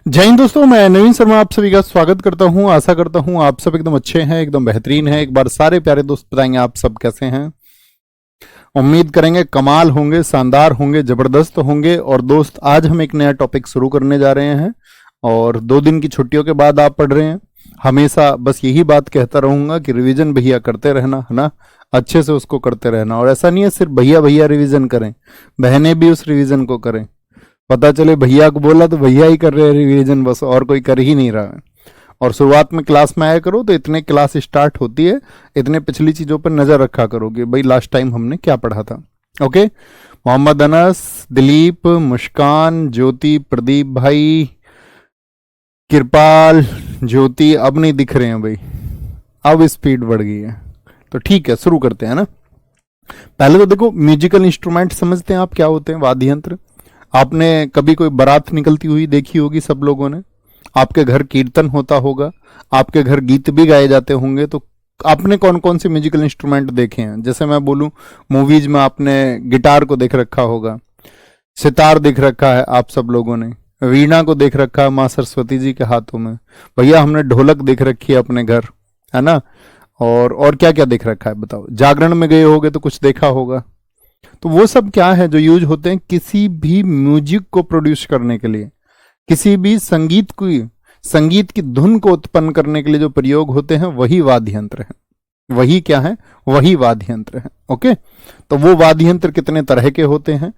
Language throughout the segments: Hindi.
जय हिंद दोस्तों, मैं नवीन शर्मा आप सभी का स्वागत करता हूं। आशा करता हूं आप सब एकदम अच्छे हैं, एकदम बेहतरीन हैं। एक बार सारे प्यारे दोस्त बताएंगे आप सब कैसे हैं। उम्मीद करेंगे कमाल होंगे, शानदार होंगे, जबरदस्त होंगे। और दोस्त आज हम एक नया टॉपिक शुरू करने जा रहे हैं और 2 दिन की छुट्टियों के बाद आप पढ़ रहे हैं। हमेशा बस यही बात कहता रहूंगा कि रिवीजन भैया करते रहना, है ना, अच्छे से उसको करते रहना। और ऐसा नहीं है सिर्फ भैया भैया रिवीजन करें, बहनें भी उस रिवीजन को करें। पता चले भैया को बोला तो भैया ही कर रहे हैं रिवीजन, बस और कोई कर ही नहीं रहा है। और शुरुआत में क्लास में आया करो तो इतने क्लास स्टार्ट होती है, इतने पिछली चीजों पर नजर रखा करो कि भाई लास्ट टाइम हमने क्या पढ़ा था। ओके, मोहम्मद अनस, दिलीप, मुस्कान, ज्योति, प्रदीप भाई, कृपाल, ज्योति अब नहीं दिख रहे हैं भाई, अब स्पीड बढ़ गई है। तो ठीक है, शुरू करते हैं ना। पहले तो देखो, म्यूजिकल इंस्ट्रूमेंट समझते हैं आप क्या होते हैं। वाद्य यंत्र आपने कभी कोई बारात निकलती हुई देखी होगी सब लोगों ने, आपके घर कीर्तन होता होगा, आपके घर गीत भी गाए जाते होंगे। तो आपने कौन कौन से म्यूजिकल इंस्ट्रूमेंट देखे हैं? जैसे मैं बोलूं, मूवीज में आपने गिटार को देख रखा होगा, सितार देख रखा है आप सब लोगों ने, वीणा को देख रखा है माँ सरस्वती जी के हाथों में। भैया हमने ढोलक देख रखी है अपने घर, है ना। और क्या क्या देख रखा है बताओ। जागरण में गए होगे तो कुछ देखा होगा। तो वो सब क्या है जो यूज होते हैं किसी भी म्यूजिक को प्रोड्यूस करने के लिए, किसी भी संगीत की धुन को उत्पन्न करने के लिए जो प्रयोग होते हैं वही वाद्य यंत्र है। वही क्या है? वही वाद्य यंत्र है। ओके, तो वो वाद्य यंत्र कितने तरह के होते हैं,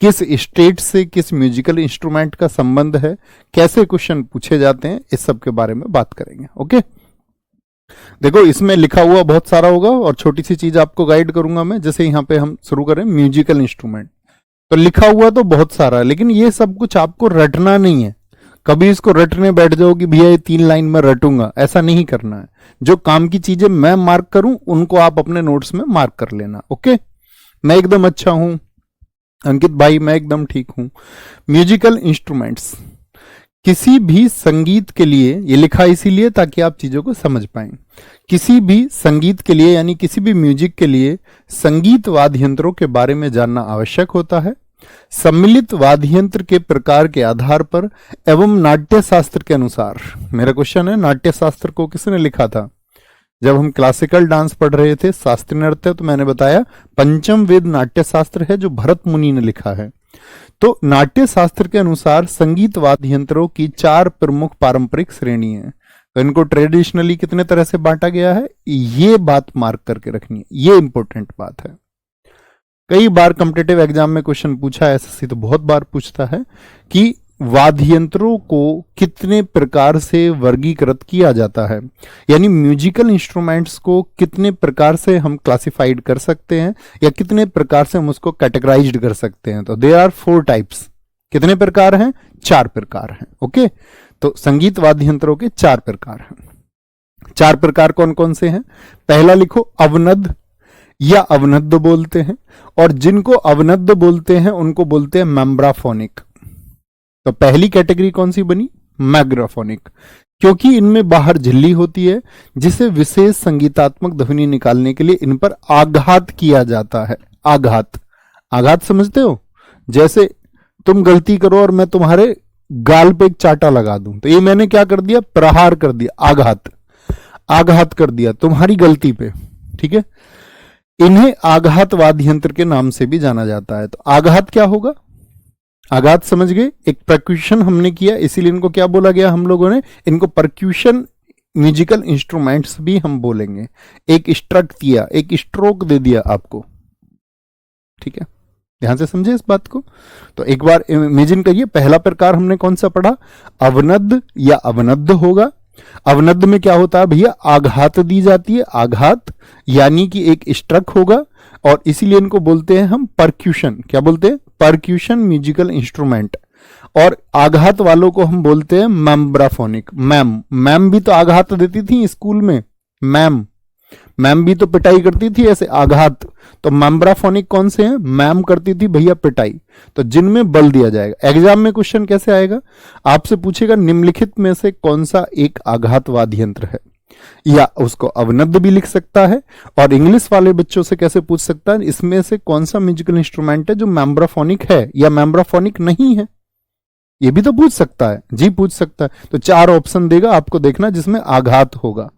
किस स्टेट से किस म्यूजिकल इंस्ट्रूमेंट का संबंध है, कैसे क्वेश्चन पूछे जाते हैं, इस सब के बारे में बात करेंगे। ओके, देखो इसमें लिखा हुआ बहुत सारा होगा और छोटी सी चीज आपको गाइड करूंगा मैं। जैसे यहाँ पे हम शुरू करें म्यूजिकल इंस्ट्रूमेंट, तो लिखा हुआ तो बहुत सारा है, लेकिन ये सब कुछ आपको रटना नहीं है। कभी इसको रटने बैठ जाओ कि भैया ये 3 लाइन में रटूंगा, ऐसा नहीं करना है। जो काम की चीजें मैं मार्क करूं उनको आप अपने नोट्स में मार्क कर लेना। ओके, मैं एकदम अच्छा हूं, अंकित भाई मैं एकदम ठीक हूं। म्यूजिकल इंस्ट्रूमेंट्स किसी भी संगीत के लिए, ये लिखा इसीलिए ताकि आप चीजों को समझ पाएं। किसी भी संगीत के लिए यानी किसी भी म्यूजिक के लिए संगीत वाद्य यंत्रों के बारे में जानना आवश्यक होता है। सम्मिलित वाद्य यंत्र के प्रकार के आधार पर एवं नाट्य शास्त्र के अनुसार। मेरा क्वेश्चन है, नाट्य शास्त्र को किसने लिखा था? जब हम क्लासिकल डांस पढ़ रहे थे, शास्त्रीय नृत्य, तो मैंने बताया पंचम वेद नाट्य शास्त्र है जो भरत मुनि ने लिखा है। तो नाट्य शास्त्र के अनुसार संगीत वाद्य यंत्रों की 4 प्रमुख पारंपरिक श्रेणी है। तो इनको ट्रेडिशनली कितने तरह से बांटा गया है, ये बात मार्क करके रखनी है, ये इंपॉर्टेंट बात है। कई बार कॉम्पिटिटिव एग्जाम में क्वेश्चन पूछा है, एसएससी तो बहुत बार पूछता है कि वाद्य यंत्रों को कितने प्रकार से वर्गीकृत किया जाता है, यानी म्यूजिकल इंस्ट्रूमेंट्स को कितने प्रकार से हम क्लासिफाइड कर सकते हैं या कितने प्रकार से हम उसको कैटेगराइज्ड कर सकते हैं। तो देयर आर 4 टाइप्स। कितने प्रकार हैं? 4 प्रकार हैं। ओके, तो संगीत वाद्य यंत्रों के 4 प्रकार हैं। 4 प्रकार कौन कौन से हैं? पहला लिखो, अवनद या अवनद्ध बोलते हैं, और जिनको अवनद्ध बोलते हैं उनको बोलते हैं मेम्ब्राफोनिक। तो पहली कैटेगरी कौन सी बनी? मैग्राफोनिक, क्योंकि इनमें बाहर झिल्ली होती है जिसे विशेष संगीतात्मक ध्वनि निकालने के लिए इन पर आघात किया जाता है। आघात समझते हो? जैसे तुम गलती करो और मैं तुम्हारे गाल पे एक चाटा लगा दूं, तो ये मैंने क्या कर दिया? प्रहार कर दिया, आघात कर दिया तुम्हारी गलती पे। ठीक है, इन्हें आघात वाद्य यंत्र के नाम से भी जाना जाता है। तो आघात क्या होगा? आघात समझ गए, एक परक्यूशन हमने किया, इसीलिए इनको क्या बोला गया हम लोगों ने? इनको परक्यूशन म्यूजिकल इंस्ट्रूमेंट्स भी हम बोलेंगे। एक स्ट्रक दिया, एक स्ट्रोक दे दिया आपको। ठीक है, ध्यान से समझे इस बात को। तो एक बार इमेजिन करिए, पहला प्रकार हमने कौन सा पढ़ा? अवनद्ध या अवनद्ध होगा। अवनद्ध में क्या होता है भैया? आघात दी जाती है, आघात यानी कि एक स्ट्रक होगा, और इसीलिए इनको बोलते हैं हम परक्यूशन। क्या बोलते हैं? Percussion musical instrument. और आघात वालों को हम बोलते हैं मेम्ब्राफोनिक। मैम भी तो आघात देती थी स्कूल में, मैम भी तो पिटाई करती थी ऐसे, आघात। तो मेम्ब्राफोनिक कौन से हैं? मैम करती थी भैया पिटाई। तो जिनमें बल दिया जाएगा। एग्जाम में क्वेश्चन कैसे आएगा? आपसे पूछेगा निम्नलिखित में से कौन सा एक आघात वाद्य यंत्र है, या उसको अवनद्ध भी लिख सकता है। और इंग्लिश वाले बच्चों से कैसे पूछ सकता है, इसमें से कौन सा म्यूजिकल इंस्ट्रूमेंट है जो मेम्ब्राफोनिक है या मेम्ब्राफोनिक नहीं है। ये भी तो पूछ सकता है जी, पूछ सकता है। तो 4 ऑप्शन देगा आपको, देखना जिसमें आघात होगा,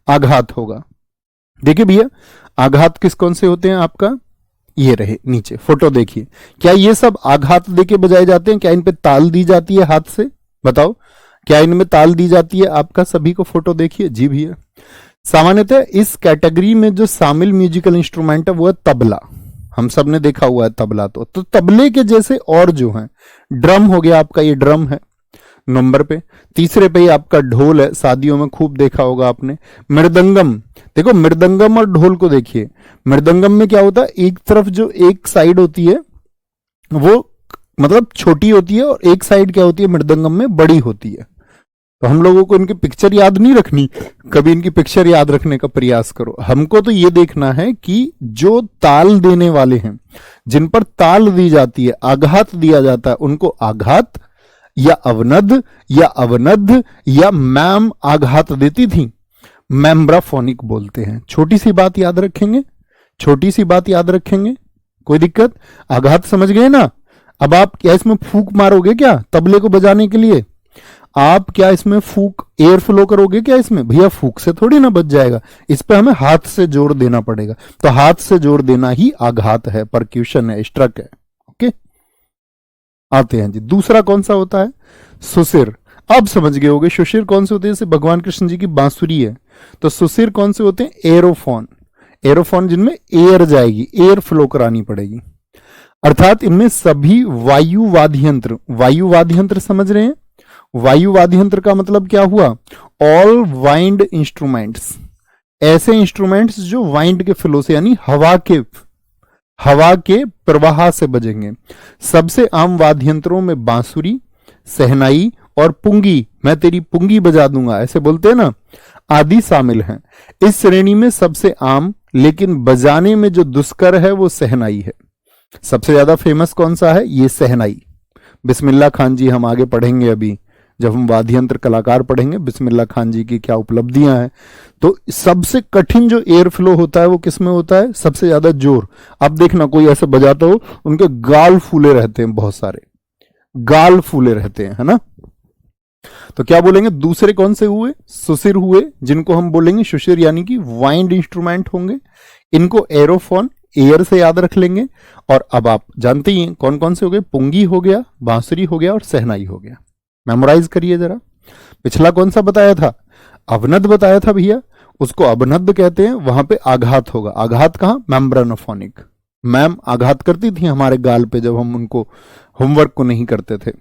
आघात होगा। देखिए भैया, आघात किस कौन से होते हैं आपका, ये रहे नीचे फोटो देखिए। क्या ये सब आघात देके बजाए जाते हैं? क्या इन पे ताल दी जाती है हाथ से? बताओ, क्या इनमें ताल दी जाती है? आपका सभी को फोटो देखिए जी भैया। सामान्यतः इस कैटेगरी में जो शामिल म्यूजिकल इंस्ट्रूमेंट है वो है तबला। हम सब ने देखा हुआ है तबला। तो तबले के जैसे और जो है, ड्रम हो गया आपका, ये ड्रम है नंबर पे। तीसरे पे ही आपका ढोल है, शादियों में खूब देखा होगा आपने। मृदंगम, देखो मृदंगम और ढोल को देखिए। मृदंगम में क्या होता है, एक तरफ जो एक साइड होती है वो मतलब छोटी होती है, और एक साइड क्या होती है मृदंगम में, बड़ी होती है। तो हम लोगों को इनकी पिक्चर याद नहीं रखनी, कभी इनकी पिक्चर याद रखने का प्रयास करो। हमको तो ये देखना है कि जो ताल देने वाले हैं, जिन पर ताल दी जाती है, आघात दिया जाता है, उनको आघात या अवनद या अवनद्ध या मैम आघात देती थी, मैम्ब्राफोनिक बोलते हैं। छोटी सी बात याद रखेंगे, छोटी सी बात याद रखेंगे, कोई दिक्कत? आघात समझ गए ना? अब आप क्या इसमें फूंक मारोगे क्या तबले को बजाने के लिए? आप क्या इसमें फूंक, एयर फ्लो करोगे क्या इसमें? भैया फूंक से थोड़ी ना बच जाएगा, इस पे हमें हाथ से जोर देना पड़ेगा। तो हाथ से जोर देना ही आघात है, परक्यूशन है, स्ट्रक है। ओके, आते हैं जी। दूसरा कौन सा होता है? सुसिर। अब समझ गए होगे सुशिर कौन से होते हैं। जैसे भगवान कृष्ण जी की बांसुरी है, तो सुसिर कौन से होते हैं? एरोफोन। एरोफोन जिनमें एयर जाएगी, एयर फ्लो करानी पड़ेगी। अर्थात इनमें सभी वायु वाद्य यंत्र, वायु वाद्य यंत्र समझ रहे हैं? वायु वाद्य यंत्र का मतलब क्या हुआ? ऑल वाइंड इंस्ट्रूमेंट्स, ऐसे इंस्ट्रूमेंट्स जो वाइंड के फ्लो से यानी हवा के प्रवाह से बजेंगे। सबसे आम वाद्य यंत्रों में बांसुरी, सहनाई और पुंगी, मैं तेरी पुंगी बजा दूंगा ऐसे बोलते हैं ना, आदि शामिल हैं। इस श्रेणी में सबसे आम लेकिन बजाने में जो दुष्कर है वो सहनाई है। सबसे ज्यादा फेमस कौन सा है? ये सहनाई। बिस्मिल्लाह खान जी हम आगे पढ़ेंगे, अभी जब हम वाद्य यंत्र कलाकार पढ़ेंगे बिस्मिल्लाह खान जी की क्या उपलब्धियां हैं। तो सबसे कठिन जो एयर फ्लो होता है वो किस में होता है? सबसे ज्यादा जोर। अब देखना कोई ऐसे बजाता हो, उनके गाल फूले रहते हैं, बहुत सारे गाल फूले रहते हैं, है ना। तो क्या बोलेंगे? दूसरे कौन से हुए? सुसिर हुए, जिनको हम बोलेंगे सुशिर, यानी कि वाइंड इंस्ट्रूमेंट होंगे। इनको एरोफोन, एयर से याद रख लेंगे। और अब आप जानते ही हैं कौन कौन से हो गए? पुंगी हो गया, बांसुरी हो गया और सहनाई हो गया। मेमोराइज करिए जरा। पिछला कौन सा बताया था? अवनद बताया था भैया, उसको अवनद कहते हैं। वहां पे आघात होगा। आघात कहां? मैम्ब्रानोफोनिक। मैम आघात करती थी हमारे गाल पे जब हम उनको होमवर्क को नहीं करते थे।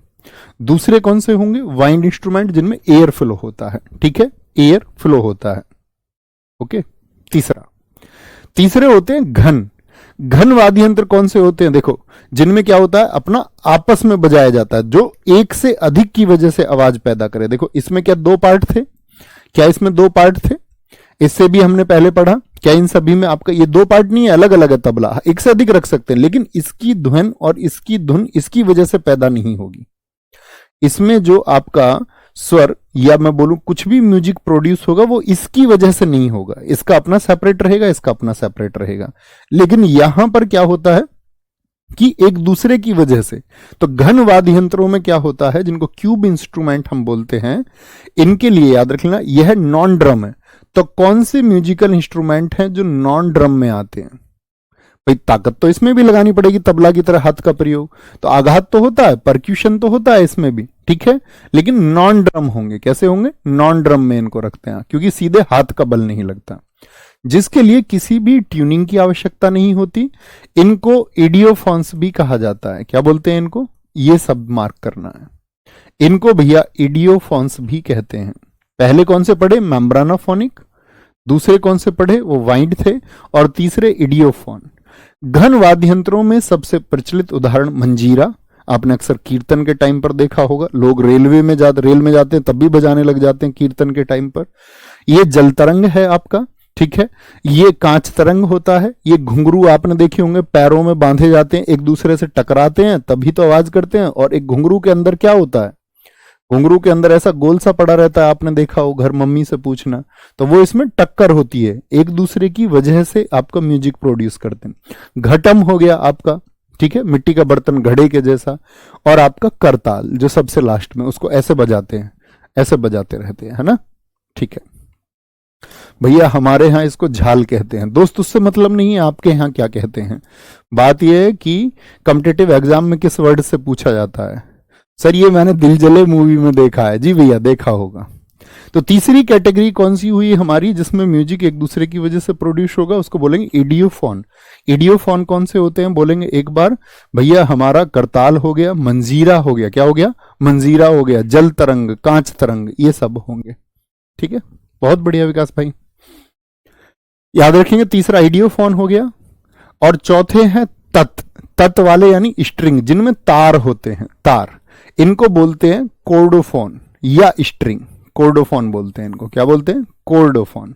दूसरे कौन से होंगे? वाइंड इंस्ट्रूमेंट जिनमें एयर फ्लो होता है, ठीक है, एयर फ्लो होता है। ओके, तीसरे होते हैं घन वाद्य यंत्र। कौन से होते हैं? देखो, जिनमें क्या होता है, अपना आपस में बजाया जाता है, जो एक से अधिक की वजह से आवाज पैदा करे। देखो इसमें क्या 2 पार्ट थे? क्या इसमें 2 पार्ट थे? इससे भी हमने पहले पढ़ा। क्या इन सभी में आपका ये 2 पार्ट नहीं है, अलग अलग है तबला, एक से अधिक रख सकते हैं, लेकिन इसकी धुन और इसकी धुन इसकी वजह से पैदा नहीं होगी। इसमें जो आपका स्वर या मैं बोलूं कुछ भी म्यूजिक प्रोड्यूस होगा वो इसकी वजह से नहीं होगा, इसका अपना सेपरेट रहेगा, इसका अपना सेपरेट रहेगा। लेकिन यहां पर क्या होता है कि एक दूसरे की वजह से। तो घन वाद्य यंत्रों में क्या होता है, जिनको क्यूब इंस्ट्रूमेंट हम बोलते हैं, इनके लिए याद रख लेना यह नॉन ड्रम है। तो कौन से म्यूजिकल इंस्ट्रूमेंट हैं जो नॉन ड्रम में आते हैं? भाई ताकत तो इसमें भी लगानी पड़ेगी, तबला की तरह हाथ का प्रयोग। तो आघात तो होता है, परक्यूशन तो होता है इसमें भी, ठीक है, लेकिन नॉन ड्रम होंगे। कैसे होंगे? नॉन ड्रम में इनको रखते हैं, क्योंकि सीधे हाथ का बल नहीं लगता, जिसके लिए किसी भी ट्यूनिंग की आवश्यकता नहीं होती। इनको इडियोफोन्स भी कहा जाता है। क्या बोलते हैं इनको? ये सब मार्क करना है। इनको भैया इडियोफोन्स भी कहते हैं। पहले कौन से पढ़े? मेम्ब्रानोफोनिक। दूसरे कौन से पढ़े? वो वाइंड थे। और तीसरे इडियोफोन। घन वाद्य यंत्रों में सबसे प्रचलित उदाहरण मंजीरा। आपने अक्सर कीर्तन के टाइम पर देखा होगा, लोग रेल में जाते हैं तब भी बजाने लग जाते हैं कीर्तन के टाइम पर। ये जल तरंग है आपका, ठीक है। ये कांच तरंग होता है। ये घुंघरू आपने देखे होंगे, पैरों में बांधे जाते हैं, एक दूसरे से टकराते हैं तभी तो आवाज करते हैं। और एक घुंघरू के अंदर क्या होता है? घुंघरू के अंदर ऐसा गोल सा पड़ा रहता है, आपने देखा हो, घर मम्मी से पूछना। तो वो इसमें टक्कर होती है, एक दूसरे की वजह से आपका म्यूजिक प्रोड्यूस करते हैं। घटम हो गया आपका, ठीक है, मिट्टी का बर्तन घड़े के जैसा। और आपका करताल जो सबसे लास्ट में, उसको ऐसे बजाते हैं, ऐसे बजाते रहते हैं, है ना। ठीक है भैया, हमारे यहाँ इसको झाल कहते हैं। दोस्त उससे मतलब नहीं है आपके यहाँ क्या कहते हैं, बात यह है कि कॉम्पिटिटिव एग्जाम में किस वर्ड से पूछा जाता है। सर ये मैंने दिल जले मूवी में देखा है। जी भैया देखा होगा। तो तीसरी कैटेगरी कौन सी हुई हमारी, जिसमें म्यूजिक एक दूसरे की वजह से प्रोड्यूस होगा, उसको बोलेंगे इडियोफोन। इडियोफोन कौन से होते हैं बोलेंगे एक बार भैया, हमारा करताल हो गया, मंजीरा हो गया, क्या हो गया, मंजीरा हो गया, जल तरंग, कांच तरंग, ये सब होंगे। ठीक है, बहुत बढ़िया विकास भाई, याद रखेंगे। तीसरा आइडियोफोन हो गया। और चौथे हैं तत्, तत् वाले यानी स्ट्रिंग, जिनमें तार होते हैं, तार, इनको बोलते हैं कोर्डोफोन या स्ट्रिंग। कोर्डोफोन बोलते हैं इनको, क्या बोलते हैं, कोर्डोफोन।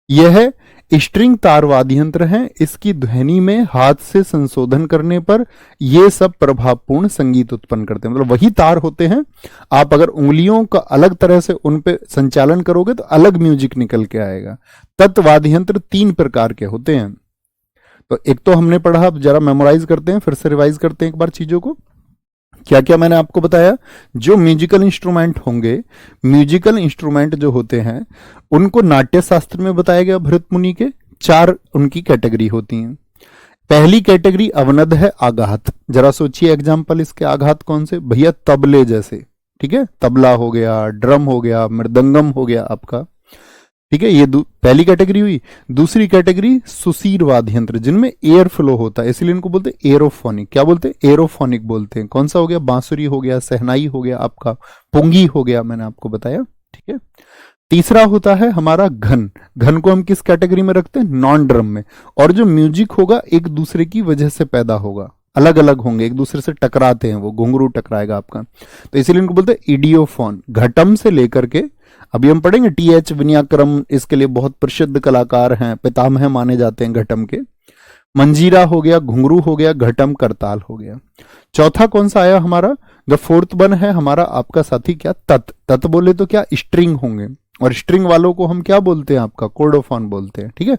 यह है स्ट्रिंग तार वाद्य यंत्र है। इसकी ध्वनि में हाथ से संशोधन करने पर यह सब प्रभावपूर्ण संगीत उत्पन्न करते हैं। मतलब वही तार होते हैं, आप अगर उंगलियों का अलग तरह से उन पे संचालन करोगे तो अलग म्यूजिक निकल के आएगा। तत्व वाद्य यंत्र 3 प्रकार के होते हैं। तो एक तो हमने पढ़ा, अब जरा मेमोराइज करते हैं, फिर से रिवाइज करते हैं एक बार चीजों को। क्या क्या मैंने आपको बताया, जो म्यूजिकल इंस्ट्रूमेंट होंगे, म्यूजिकल इंस्ट्रूमेंट जो होते हैं उनको नाट्य शास्त्र में बताया गया भरत मुनि के। 4 उनकी कैटेगरी होती हैं। पहली कैटेगरी अवनद है आघात। जरा सोचिए एग्जांपल इसके, आघात कौन से भैया, तबले जैसे, ठीक है, तबला हो गया, ड्रम हो गया, मृदंगम हो गया आपका। ठीक है, ये पहली कैटेगरी हुई। दूसरी कैटेगरी सुशीर वाद्य यंत्र, जिनमें एयर फ्लो होता है, इसलिए इनको बोलते हैं एरोफोनिक। क्या बोलते हैं, एरोफोनिक बोलते हैं। कौन सा हो गया, बांसुरी हो गया, सहनाई हो गया, आपका पुंगी हो गया, मैंने आपको बताया। ठीक है, तीसरा होता है हमारा घन। घन को हम किस कैटेगरी में रखते हैं, नॉन ड्रम में। और जो म्यूजिक होगा एक दूसरे की वजह से पैदा होगा, अलग अलग होंगे, एक दूसरे से टकराते हैं, वो घुंघरू टकराएगा आपका, तो इसीलिए इनको बोलते हैं इडियोफोन। घटम से लेकर के, अभी हम पढ़ेंगे, टीएच विनयाक्रम इसके लिए बहुत प्रसिद्ध कलाकार हैं, पितामह माने जाते हैं घटम के। मंजीरा हो गया, घुंघरू हो गया, घटम, करताल हो गया। चौथा कौन सा आया हमारा, द फोर्थ वन है हमारा आपका साथी, क्या, तत्। तत् बोले तो क्या, स्ट्रिंग होंगे, और स्ट्रिंग वालों को हम क्या बोलते हैं, आपका कोर्डोफोन बोलते हैं। ठीक है,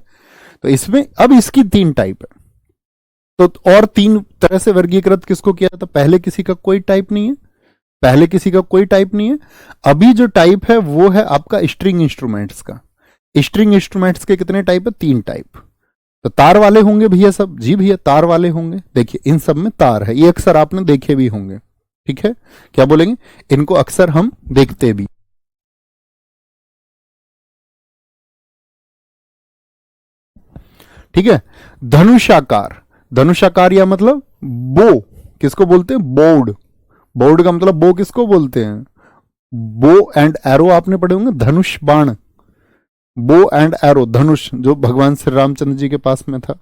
तो इसमें अब इसकी 3 टाइप है। तो और 3 तरह से वर्गीकृत किसको किया था, पहले किसी का कोई टाइप नहीं है, पहले किसी का कोई टाइप नहीं है। अभी जो टाइप है वो है आपका स्ट्रिंग इंस्ट्रूमेंट्स का। स्ट्रिंग इंस्ट्रूमेंट्स के कितने टाइप है, 3 टाइप। तो तार वाले होंगे भैया सब, जी भैया तार वाले होंगे। देखिए इन सब में तार है, ये अक्सर आपने देखे भी होंगे। ठीक है, क्या बोलेंगे, इनको अक्सर हम देखते भी। ठीक है, धनुषाकार। धनुषाकार या मतलब बो, किसको बोलते हैं, बोर्ड। बोर्ड का मतलब बो किसको बोलते हैं, बो एंड एरो आपने पढ़े होंगे, धनुष बाण, बो एंड एरो, धनुष जो भगवान श्री रामचंद्र जी के पास में था,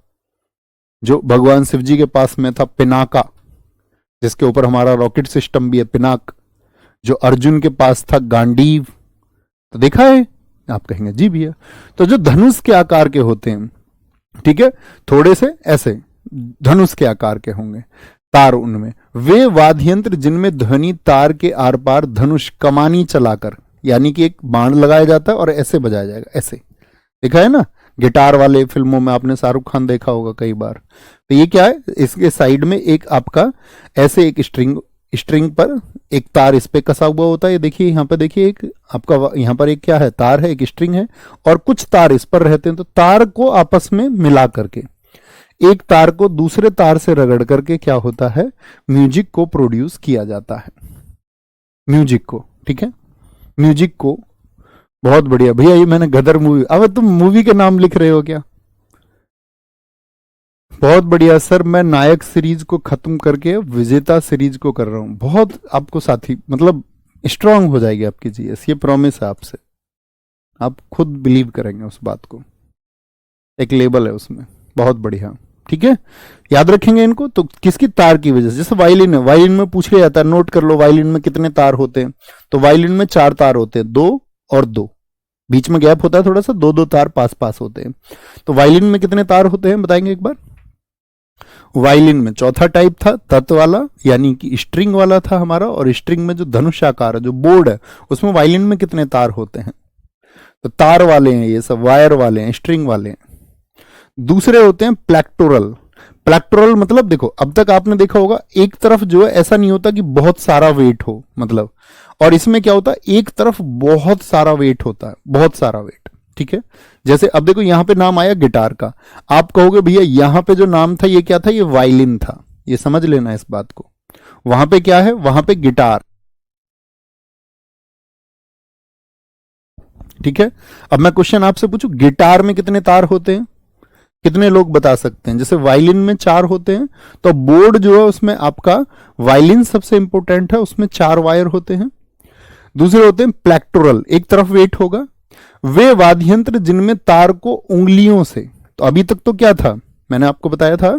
जो भगवान शिव जी के पास में था, पिनाका, जिसके ऊपर हमारा रॉकेट सिस्टम भी है, पिनाक। जो अर्जुन के पास था, गांडीव। तो देखा है, आप कहेंगे जी भैया। तो जो धनुष के आकार के होते हैं, ठीक है, थोड़े से ऐसे धनुष के आकार के होंगे, तार उनमें, वे वाद्य यंत्र जिनमें ध्वनि तार के आर पार धनुष कमानी चलाकर, यानी कि एक बाण लगाया जाता है और ऐसे बजाया जाएगा, ऐसे देखा है ना, गिटार वाले फिल्मों में आपने शाहरुख खान देखा होगा कई बार। तो ये क्या है, इसके साइड में एक आपका ऐसे एक स्ट्रिंग पर एक तार इस पे कसा हुआ होता है। ये देखिए यहाँ पे, देखिए एक आपका यहाँ पर एक क्या है, तार है, एक स्ट्रिंग है, और कुछ तार इस पर रहते हैं। तो तार को आपस में मिला करके, एक तार को दूसरे तार से रगड़ करके क्या होता है, म्यूजिक को प्रोड्यूस किया जाता है, म्यूजिक को। ठीक है, म्यूजिक को। बहुत बढ़िया भैया, ये मैंने गदर मूवी, अब तुम मूवी के नाम लिख रहे हो क्या, बहुत बढ़िया सर। मैं नायक सीरीज को खत्म करके विजेता सीरीज को कर रहा हूं। बहुत आपको साथी, मतलब स्ट्रांग हो जाएगी आपकी जीएस, ये प्रॉमिस है आपसे, आप खुद बिलीव करेंगे उस बात को, एक लेबल है उसमें। बहुत बढ़िया, ठीक है, याद रखेंगे इनको। तो किसकी, तार की वजह से। जैसे वायलिन है, वायलिन में पूछ लिया जाता है, नोट कर लो वायलिन में कितने तार होते हैं। तो वायलिन में 4 तार होते हैं, 2 और 2, बीच में गैप होता है थोड़ा सा, 2 तार पास पास होते हैं। तो वायलिन में कितने तार होते हैं बताएंगे एक बार। वायलिन में चौथा टाइप था तत्व वाला, यानी कि स्ट्रिंग वाला था हमारा। और स्ट्रिंग में जो धनुषाकार है, जो बोर्ड है, उसमें वायलिन में कितने तार होते हैं, तो तार वाले हैं ये सब, वायर वाले हैं, स्ट्रिंग वाले हैं। दूसरे होते हैं प्लेक्टोरल। प्लेक्टोरल मतलब देखो, अब तक आपने देखा होगा एक तरफ जो है ऐसा नहीं होता कि बहुत सारा वेट हो, मतलब, और इसमें क्या होता है एक तरफ बहुत सारा वेट होता है, बहुत सारा वेट, ठीक है। जैसे अब देखो यहां पे नाम आया गिटार का, आप कहोगे भैया यहां पे जो नाम था ये क्या था, ये वायलिन था, ये समझ लेना इस बात को। वहां पे क्या है, वहां पे गिटार, ठीक है। अब मैं क्वेश्चन आपसे पूछूं, गिटार में कितने तार होते हैं, कितने लोग बता सकते हैं? जैसे वायलिन में 4 होते हैं, तो बोर्ड जो है उसमें आपका वायलिन सबसे इंपॉर्टेंट है, उसमें 4 वायर होते हैं। दूसरे होते हैं प्लेक्टोरल, एक तरफ वेट होगा। वे वाद्य यंत्र जिनमें तार को उंगलियों से, तो अभी तक तो क्या था, मैंने आपको बताया था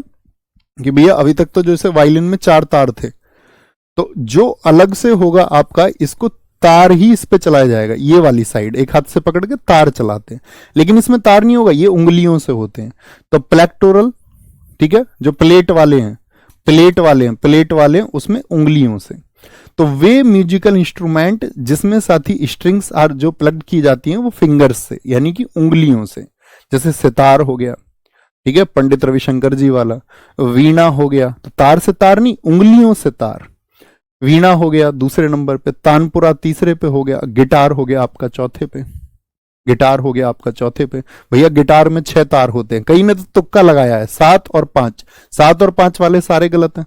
कि भैया अभी तक तो जैसे वायलिन में 4 तार थे, तो जो अलग से होगा आपका, इसको तार ही इस पे चलाया जाएगा, ये वाली साइड एक हाथ से पकड़ के तार चलाते हैं, लेकिन इसमें तार नहीं होगा, ये उंगलियों से होते हैं। तो प्लेक्टोरल, ठीक है, जो प्लेट वाले हैं, प्लेट वाले हैं उसमें उंगलियों से। तो वे म्यूजिकल इंस्ट्रूमेंट जिसमें साथी स्ट्रिंग्स आर जो प्लग की जाती हैं वो फिंगर्स से, यानी कि उंगलियों से, जैसे सितार हो गया, ठीक है, पंडित रविशंकर जी वाला। वीणा हो गया, तो तार से तार नहीं, उंगलियों से तार, वीणा हो गया दूसरे नंबर पे, तानपुरा तीसरे पे हो गया, गिटार हो गया आपका चौथे पे, गिटार हो गया आपका चौथे पे। भैया गिटार में 6 तार होते हैं, कई ने तो तुक्का लगाया है 7 और 5, 7 और 5 वाले सारे गलत हैं।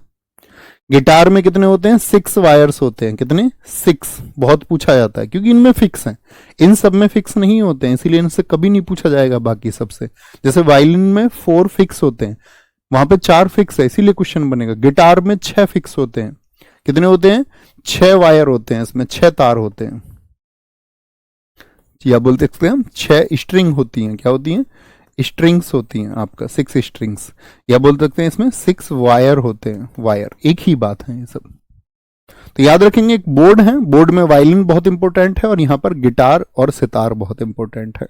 गिटार में कितने होते हैं, 6 वायर्स होते हैं, कितने, 6, बहुत पूछा जाता है क्योंकि इनमें फिक्स हैं, इन सब में फिक्स नहीं होते हैं, इसीलिए इनसे कभी नहीं पूछा जाएगा बाकी सबसे। जैसे वायलिन में 4 फिक्स होते हैं, वहां पे 4 फिक्स है, इसीलिए क्वेश्चन बनेगा। गिटार में 6 फिक्स होते हैं, कितने होते हैं, 6 वायर होते हैं, इसमें 6 तार होते हैं, या बोल सकते हैं हम 6 स्ट्रिंग होती हैं, क्या होती हैं, स्ट्रिंग्स होती हैं आपका, 6 स्ट्रिंग्स, या बोल सकते हैं इसमें 6 वायर होते हैं, वायर एक ही बात है ये सब। तो याद रखेंगे, एक बोर्ड है, बोर्ड में वायलिन बहुत इंपॉर्टेंट है और यहां पर गिटार और सितार बहुत इंपॉर्टेंट है।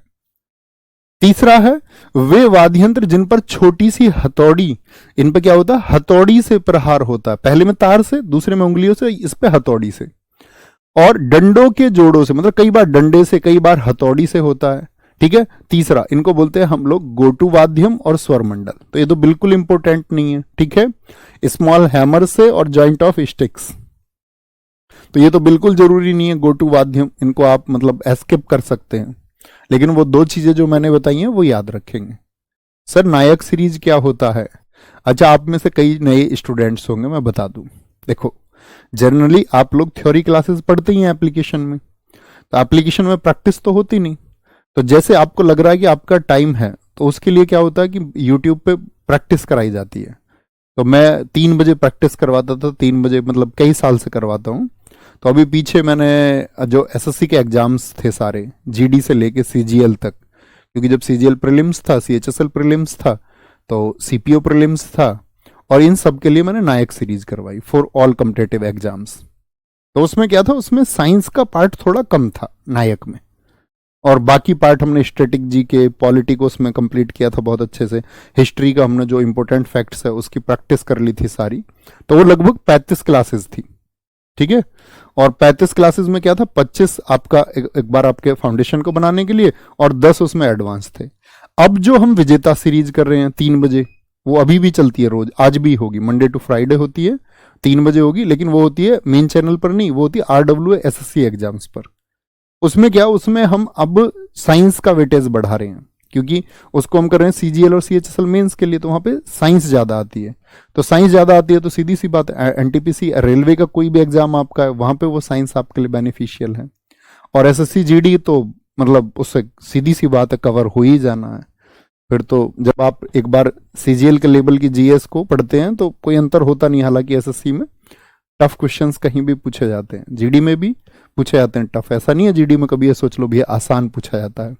तीसरा है वे वाद्य यंत्र जिन पर छोटी सी हथौड़ी, इन पर क्या होता है, हथौड़ी से प्रहार होता है, पहले में तार से, दूसरे में उंगलियों से, इस पे हथौड़ी से, और डंडों के जोड़ों से, मतलब कई बार डंडे से, कई बार हथौड़ी से होता है, ठीक है। तीसरा, इनको बोलते हैं हम लोग गोटू वाद्यम और स्वर मंडल, तो ये तो बिल्कुल इंपॉर्टेंट नहीं है, ठीक है। स्मॉल हैमर से और जॉइंट ऑफ स्टिक्स, तो ये तो बिल्कुल जरूरी नहीं है गोटू वाद्यम, इनको आप मतलब एस्किप कर सकते हैं, लेकिन वो 2 चीजें जो मैंने बताई हैं वो याद रखेंगे। सर नायक सीरीज क्या होता है? अच्छा, आप में से कई नए स्टूडेंट्स होंगे, मैं बता दूं, देखो जनरली आप लोग थ्योरी क्लासेस पढ़ते ही हैं एप्लीकेशन में, तो एप्लीकेशन में प्रैक्टिस तो होती नहीं, तो जैसे आपको लग रहा है कि आपका टाइम है, तो उसके लिए क्या होता है कि यूट्यूब पे प्रैक्टिस कराई जाती है। तो मैं 3 बजे प्रैक्टिस करवाता था, 3 बजे मतलब कई साल से करवाता हूँ। तो अभी पीछे मैंने जो एसएससी के एग्जाम्स थे सारे, जीडी से लेके सीजीएल तक, क्योंकि जब सीजीएल प्रीलिम्स था, सीएचएसएल प्रीलिम्स था, तो सीपीओ प्रीलिम्स था, और इन सब के लिए मैंने नायक सीरीज करवाई फॉर ऑल कॉम्पिटिटिव एग्जाम्स। तो उसमें क्या था, उसमें साइंस का पार्ट थोड़ा कम था नायक में, और बाकी पार्ट हमने स्टैटिक जी के, पॉलिटी को उसमें कंप्लीट किया था बहुत अच्छे से। हिस्ट्री का हमने जो इंपॉर्टेंट फैक्ट्स है उसकी प्रैक्टिस कर ली थी सारी। तो वो लगभग 35 क्लासेस थी, ठीक है। और 35 क्लासेस में क्या था, 25 आपका एक बार आपके फाउंडेशन को बनाने के लिए, और 10 उसमें एडवांस थे। अब जो हम विजेता सीरीज कर रहे हैं 3 बजे, वो अभी भी चलती है रोज, आज भी होगी, मंडे टू फ्राइडे होती है, 3 बजे होगी, लेकिन वो होती है मेन चैनल पर नहीं, वो होती है RWA SSC एग्जाम्स पर। उसमें क्या, उसमें हम अब साइंस का वेटेज बढ़ा रहे हैं, क्योंकि उसको हम कर रहे हैं सीजीएल और सीएचएसएल मेंस के लिए, तो वहां पे साइंस ज्यादा आती है। तो साइंस ज्यादा आती है तो सीधी सी बात है, एनटीपीसी रेलवे का कोई भी एग्जाम आपका है, वहां पे वो साइंस आपके लिए बेनिफिशियल है। और एसएससी जीडी तो मतलब उससे सीधी सी बात है, कवर हो ही जाना है। फिर तो जब आप एक बार सीजीएल के लेवल की जीएस को पढ़ते हैं तो कोई अंतर होता नहीं, हालांकि एसएससी में टफ क्वेश्चंस कहीं भी पूछे जाते हैं, जीडी में भी पूछे जाते हैं टफ, ऐसा नहीं है जीडी में कभी ये सोच लो भी आसान पूछा जाता है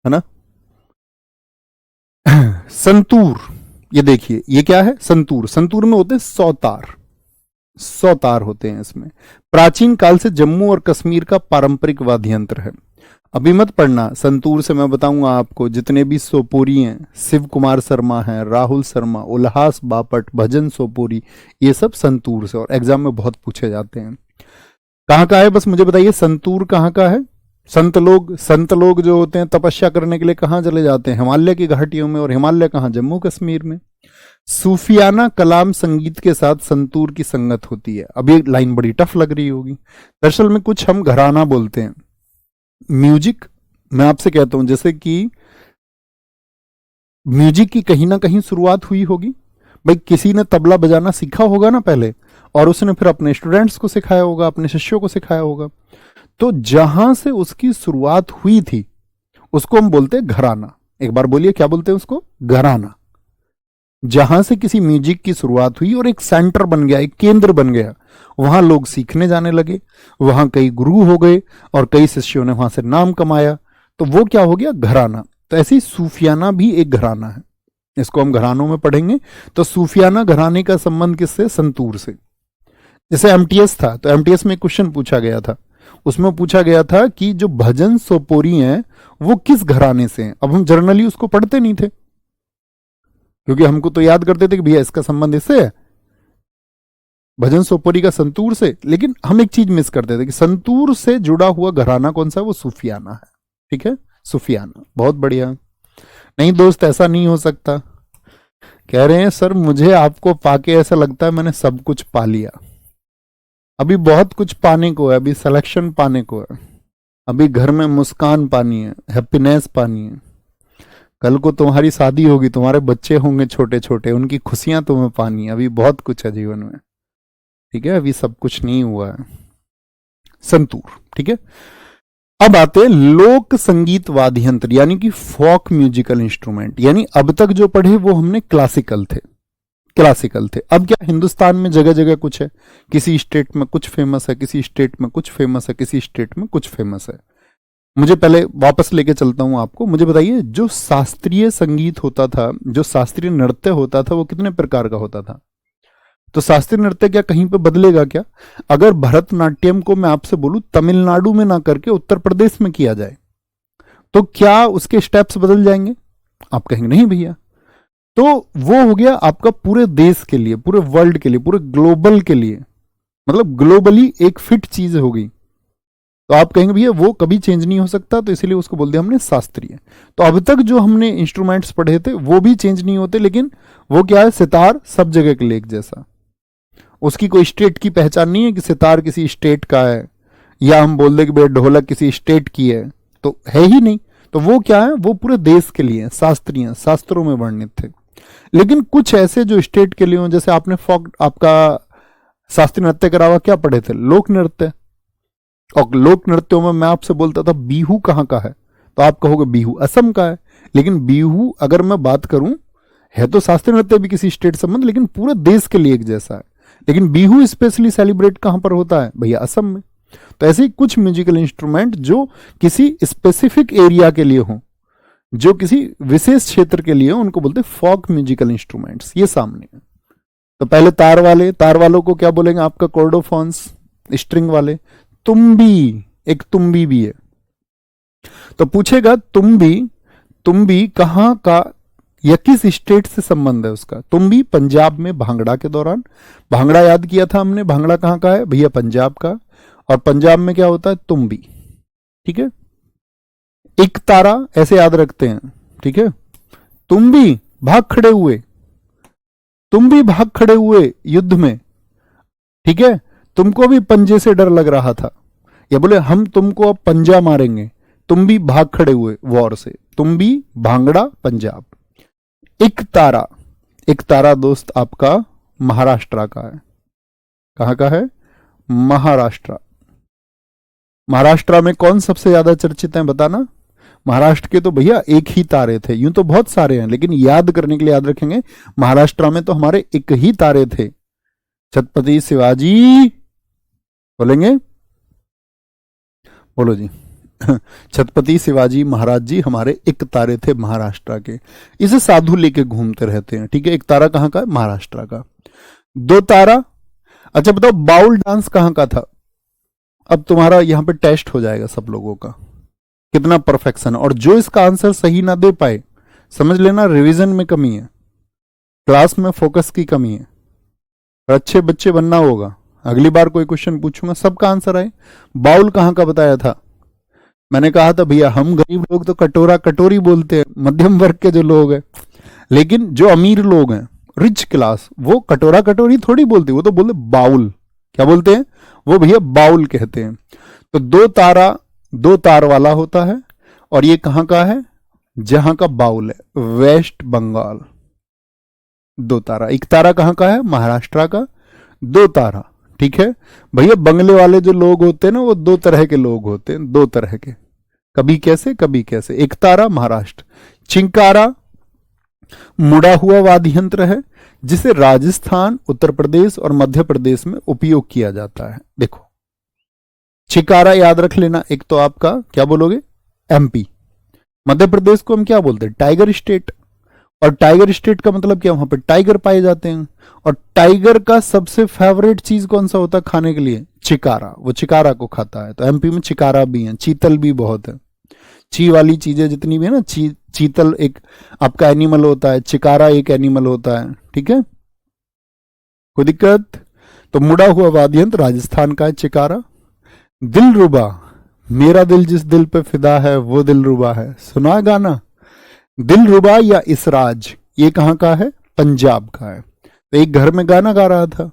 ना। संतूर, ये देखिए ये क्या है, संतूर, संतूर में होते हैं 100 तार, 100 तार होते हैं इसमें। प्राचीन काल से जम्मू और कश्मीर का पारंपरिक वाद्य यंत्र है। अभी मत पढ़ना, संतूर से मैं बताऊंगा आपको, जितने भी सोपोरी हैं, शिव कुमार शर्मा हैं, राहुल शर्मा, उल्हास बापट, भजन सोपोरी, ये सब संतूर से, और एग्जाम में बहुत पूछे जाते हैं। कहाँ का है, बस मुझे बताइए संतूर कहाँ का है, संत लोग जो होते हैं तपस्या करने के लिए कहाँ चले जाते हैं? हिमालय की घाटियों में। और हिमालय कहाँ? जम्मू कश्मीर में। सूफियाना कलाम संगीत के साथ संतूर की संगत होती है। अब ये लाइन बड़ी टफ लग रही होगी। दरअसल में कुछ हम घराना बोलते हैं। म्यूजिक, मैं आपसे कहता हूं जैसे कि म्यूजिक की कहीं ना कहीं शुरुआत हुई होगी। भाई किसी ने तबला बजाना सीखा होगा ना पहले, और उसने फिर अपने स्टूडेंट्स को सिखाया होगा, अपने शिष्यों को सिखाया होगा। तो जहां से उसकी शुरुआत हुई थी उसको हम बोलते हैं घराना। एक बार बोलिए, क्या बोलते हैं उसको? घराना। जहां से किसी म्यूजिक की शुरुआत हुई और एक सेंटर बन गया, एक केंद्र बन गया, वहां लोग सीखने जाने लगे, वहां कई गुरु हो गए और कई शिष्यों ने वहां से नाम कमाया, तो वो क्या हो गया? घराना। तो ऐसे ही सूफियाना भी एक घराना है, इसको हम घरानों में पढ़ेंगे। तो सूफियाना घराने का संबंध किससे? संतूर से। जैसे एमटीएस था, तो एमटीएस में क्वेश्चन पूछा गया था, उसमें पूछा गया था कि जो भजन सोपोरी हैं वो किस घराने से हैं। अब हम जर्नली उसको पढ़ते नहीं थे, क्योंकि हमको तो याद करते थे कि भैया इसका संबंध इससे है, भजन सोपोरी का संतूर से। लेकिन हम एक चीज मिस करते थे कि संतूर से जुड़ा हुआ घराना कौन सा है? वो सूफियाना है। ठीक है, सूफियाना। बहुत बढ़िया। नहीं दोस्त, ऐसा नहीं हो सकता। कह रहे हैं सर मुझे आपको पाके ऐसा लगता है मैंने सब कुछ पा लिया। अभी बहुत कुछ पाने को है, अभी सिलेक्शन पाने को है, अभी घर में मुस्कान पानी है, हैप्पीनेस पानी है। कल को तुम्हारी शादी होगी, तुम्हारे बच्चे होंगे छोटे छोटे, उनकी खुशियां तुम्हें पानी है। अभी बहुत कुछ है जीवन में। ठीक है, अभी सब कुछ नहीं हुआ है। संतूर। ठीक है, अब आते हैं लोक संगीत वाद्य यंत्र, यानी कि फोक म्यूजिकल इंस्ट्रूमेंट। यानी अब तक जो पढ़े वो हमने क्लासिकल थे, क्लासिकल थे। अब क्या हिंदुस्तान में जगह जगह कुछ है, किसी स्टेट में कुछ फेमस है, किसी स्टेट में कुछ फेमस है, किसी स्टेट में कुछ फेमस है। मुझे पहले वापस लेके चलता हूं आपको। मुझे बताइए, जो शास्त्रीय संगीत होता था, जो शास्त्रीय नृत्य होता था, वो कितने प्रकार का होता था? तो शास्त्रीय नृत्य क्या कहीं पे बदलेगा क्या? अगर भरतनाट्यम को मैं आपसे बोलूं तमिलनाडु में ना करके उत्तर प्रदेश में किया जाए, तो क्या उसके स्टेप्स बदल जाएंगे? आप कहेंगे नहीं भैया। तो वो हो गया आपका पूरे देश के लिए, पूरे वर्ल्ड के लिए, पूरे ग्लोबल के लिए, मतलब ग्लोबली एक फिट चीज होगी। तो आप कहेंगे भैया वो कभी चेंज नहीं हो सकता, तो इसीलिए उसको बोल दिया हमने शास्त्रीय। तो अब तक जो हमने इंस्ट्रूमेंट्स पढ़े थे वो भी चेंज नहीं होते, लेकिन वो क्या है? सितार सब जगह के लिए एक जैसा। उसकी कोई स्टेट की पहचान नहीं है कि सितार किसी स्टेट का है, या हम बोल दे कि भैया ढोलक किसी स्टेट की है, तो है ही नहीं। तो वो क्या है? वो पूरे देश के लिए शास्त्रीय, शास्त्रों में वर्णित थे। लेकिन कुछ ऐसे जो स्टेट के लिए हो, जैसे आपने फोक, आपका शास्त्रीय नृत्य के अलावा क्या पढ़े थे? लोक नृत्य। और लोक नृत्यों में मैं आपसे बोलता था बिहू कहाँ का है, तो आप कहोगे बिहू असम का है। लेकिन बिहू अगर मैं बात करूं, है तो शास्त्रीय नृत्य भी किसी स्टेट संबंध, लेकिन पूरे देश के लिए एक जैसा है। लेकिन बिहू स्पेशली सेलिब्रेट कहां पर होता है? भैया असम में। तो ऐसे ही कुछ म्यूजिकल इंस्ट्रूमेंट जो किसी स्पेसिफिक एरिया के लिए हो, जो किसी विशेष क्षेत्र के लिए हो, उनको बोलते हैं फोक म्यूजिकल इंस्ट्रूमेंट्स। ये सामने है। तो पहले तार वाले, तार वालों को क्या बोलेंगे? आपका कॉर्डोफोन्स। स्ट्रिंग वाले तुम्बी, एक तुम्बी भी है। तो पूछेगा तुम्बी कहां का या किस स्टेट से संबंध है उसका? तुम्बी पंजाब में भांगड़ा के दौरान, भांगड़ा याद किया था हमने, भांगड़ा कहां का है भैया? पंजाब का। और पंजाब में क्या होता है? तुम्बी। ठीक है, एक तारा ऐसे याद रखते हैं। ठीक है, तुम्बी भाग खड़े हुए, तुम्बी भाग खड़े हुए युद्ध में। ठीक है, तुमको भी पंजे से डर लग रहा था, या बोले हम तुमको अब पंजा मारेंगे, तुम भी भाग खड़े हुए वॉर से। तुम भी भांगड़ा पंजाब। एक तारा दोस्त आपका महाराष्ट्र का है। कहां का है? महाराष्ट्र। महाराष्ट्र में कौन सबसे ज्यादा चर्चित है बताना? महाराष्ट्र के तो भैया एक ही तारे थे, यूं तो बहुत सारे हैं, लेकिन याद करने के लिए याद रखेंगे महाराष्ट्र में तो हमारे एक ही तारे थे, छत्रपति शिवाजी। बोलेंगे? बोलो जी। छत्रपति शिवाजी महाराज जी हमारे एक तारे थे महाराष्ट्र के। इसे साधु लेके घूमते रहते हैं। ठीक है, एक तारा कहां का है? महाराष्ट्र का। दो तारा। अच्छा बताओ बाउल डांस कहां का था? अब तुम्हारा यहां पे टेस्ट हो जाएगा सब लोगों का, कितना परफेक्शन। और जो इसका आंसर सही ना दे पाए, समझ लेना रिवीजन में कमी है, क्लास में फोकस की कमी है। अच्छे बच्चे बनना होगा। अगली बार कोई क्वेश्चन पूछूंगा सबका आंसर आए। बाउल कहां का बताया था? मैंने कहा था भैया हम गरीब लोग तो कटोरा कटोरी बोलते हैं, मध्यम वर्ग के जो लोग हैं, लेकिन जो अमीर लोग हैं, रिच क्लास, वो कटोरा कटोरी थोड़ी बोलते, वो तो बोलते बाउल। क्या बोलते हैं वो भैया? बाउल कहते हैं। तो दो तारा, दो तार वाला होता है, और ये कहां का है? जहां का बाउल है, वेस्ट बंगाल। दो तारा, एक तारा कहां का है? महाराष्ट्र का। दो तारा, ठीक है भैया। बंगले वाले जो लोग होते हैं ना, वो दो तरह के लोग होते हैं, दो तरह के, कभी कैसे कभी कैसे। एक तारा महाराष्ट्र। चिंकारा मुड़ा हुआ वाद्य यंत्र है, जिसे राजस्थान, उत्तर प्रदेश और मध्य प्रदेश में उपयोग किया जाता है। देखो, चिकारा याद रख लेना। एक तो आपका क्या बोलोगे? एमपी। मध्य प्रदेश को हम क्या बोलते हैं? Tiger state. और टाइगर स्टेट का मतलब क्या? वहां पर टाइगर पाए जाते हैं। और टाइगर का सबसे फेवरेट चीज कौन सा होता है खाने के लिए? चिकारा। वो चिकारा को खाता है। तो एमपी में चिकारा भी है, चीतल भी बहुत है। ची वाली चीजें जितनी भी है ना, चीतल एक आपका एनिमल होता है, चिकारा एक एनिमल होता है, ठीक है, कोई दिक्कत? तो मुड़ा हुआ वाद्य यंत्र राजस्थान का है चिकारा। दिलरुबा, मेरा दिल जिस दिल पे फिदा है वो दिलरुबा है, सुना गाना? दिलरुबा या इसराज, ये कहां का है? पंजाब का है। तो एक घर में गाना गा रहा था,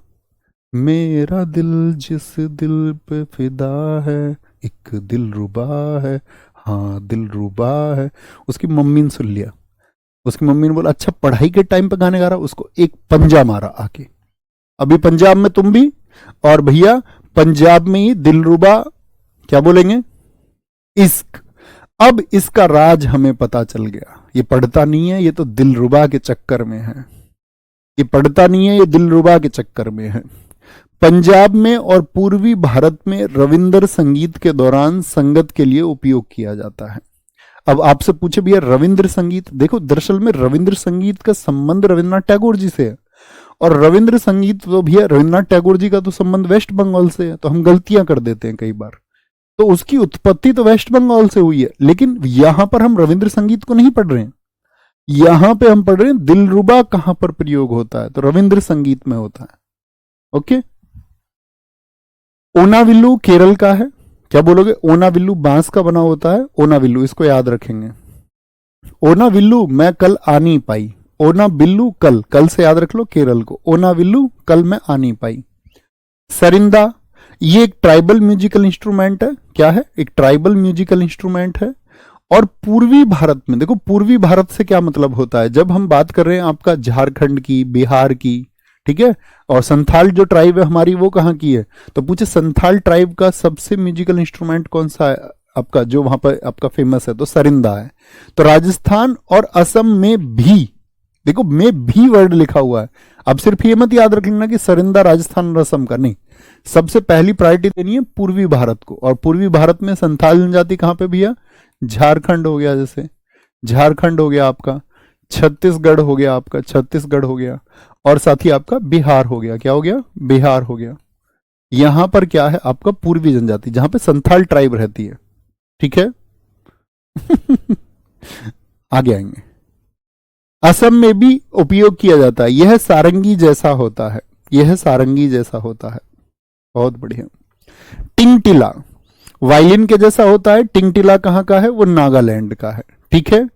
मेरा दिल जिस दिल पे फिदा है, एक दिलरुबा है, हाँ दिलरुबा है। उसकी मम्मी ने सुन लिया। उसकी मम्मी ने बोला अच्छा पढ़ाई के टाइम पे गाने गा रहा, उसको एक पंजा मारा आके। अभी पंजाब में तुम भी, और भैया पंजाब में ही दिलरुबा क्या बोलेंगे? इश्क। अब इसका राज हमें पता चल गया। ये पढ़ता नहीं है, ये तो दिलरुबा के चक्कर में है। ये पढ़ता नहीं है, ये दिलरुबा के चक्कर में है। पंजाब में और पूर्वी भारत में रविंद्र संगीत के दौरान संगत के लिए उपयोग किया जाता है। अब आपसे पूछे भैया रविंद्र संगीत, देखो दरअसल में रविंद्र संगीत का संबंध रविन्द्रनाथ टैगोर जी से है। और रविंद्र संगीत तो भैया रविन्द्रनाथ टैगोर जी का तो संबंध वेस्ट बंगाल से है। तो हम गलतियां कर देते हैं कई बार। तो उसकी उत्पत्ति तो वेस्ट बंगाल से हुई है, लेकिन यहां पर हम रविंद्र संगीत को नहीं पढ़ रहे हैं। यहां पे हम पढ़ रहे हैं दिलरुबा कहां पर प्रयोग होता है, तो रविंद्र संगीत में होता है। ओके। ओनाविल्लू केरल का है। क्या बोलोगे? ओनाविल्लू बांस का बना होता है। ओनाविल्लू, इसको याद रखेंगे। ओनाविल्लू मैं कल आ नहीं पाई। ओनाविल्लू कल, कल से याद रख लो केरल को। ओनाविल्लू कल मैं आ नहीं पाई। सरिंदा, ये एक ट्राइबल म्यूजिकल इंस्ट्रूमेंट है। क्या है? एक ट्राइबल म्यूजिकल इंस्ट्रूमेंट है। और पूर्वी भारत में, देखो पूर्वी भारत से क्या मतलब होता है, जब हम बात कर रहे हैं आपका झारखंड की, बिहार की, ठीक है, और संथाल जो ट्राइब है हमारी, वो कहां की है? तो पूछे संथाल ट्राइब का सबसे म्यूजिकल इंस्ट्रूमेंट कौन सा है आपका, जो वहां पर आपका फेमस है? तो सरिंदा है। तो राजस्थान और असम में भी, देखो में भी वर्ड लिखा हुआ है। अब सिर्फ ये मत याद रख लेना कि सरिंदा राजस्थान और असम का, नहीं। सबसे पहली प्रायोरिटी देनी है पूर्वी भारत को। और पूर्वी भारत में संथाल जनजाति कहां पे भैया? झारखंड हो गया, जैसे झारखंड हो गया आपका, छत्तीसगढ़ हो गया आपका, छत्तीसगढ़ हो गया, और साथ ही आपका बिहार हो गया। क्या हो गया? बिहार हो गया। यहां पर क्या है आपका? पूर्वी जनजाति, जहां पे संथाल ट्राइब रहती है, ठीक है। आगे आएंगे। असम में भी उपयोग किया जाता है। यह सारंगी जैसा होता है। यह सारंगी जैसा होता है। बहुत बढ़िया। टिंगटिला वायलिन के जैसा होता है। टिंगटिला कहां का है? वो नागालैंड का है, ठीक है।